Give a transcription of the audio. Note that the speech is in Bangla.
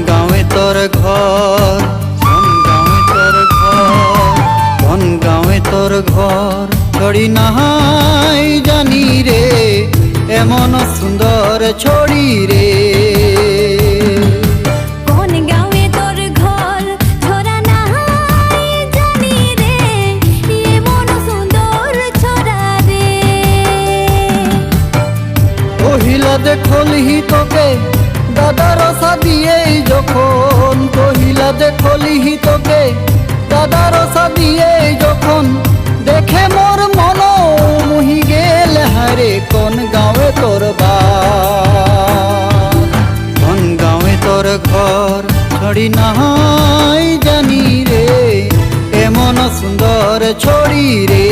গাঁৱে তোর ঘর, কোন গাঁৱে তোর ঘর, কোন গাঁৱে তোর ঘর। ছড়ি নাহাই জানি রে এমন সুন্দর ছড়ি রে। কোন গাঁৱে তোর ঘর ছড়া নাহাই জানি রে এমন সুন্দর ছড়া রে। কহিলা দেখলিহি তোকে দাদার সাদিয়ে যখন, কহিলা দেখলিহি তোকে দাদার সাদিয়ে যখন, দেখে মোর মন মুহি গেল হারে কোন গাঁৱে তোর বাস, কোন গাঁৱে তোর ঘর। ছড়ি নাহাই জানি রে এমন সুন্দর ছড়ি রে।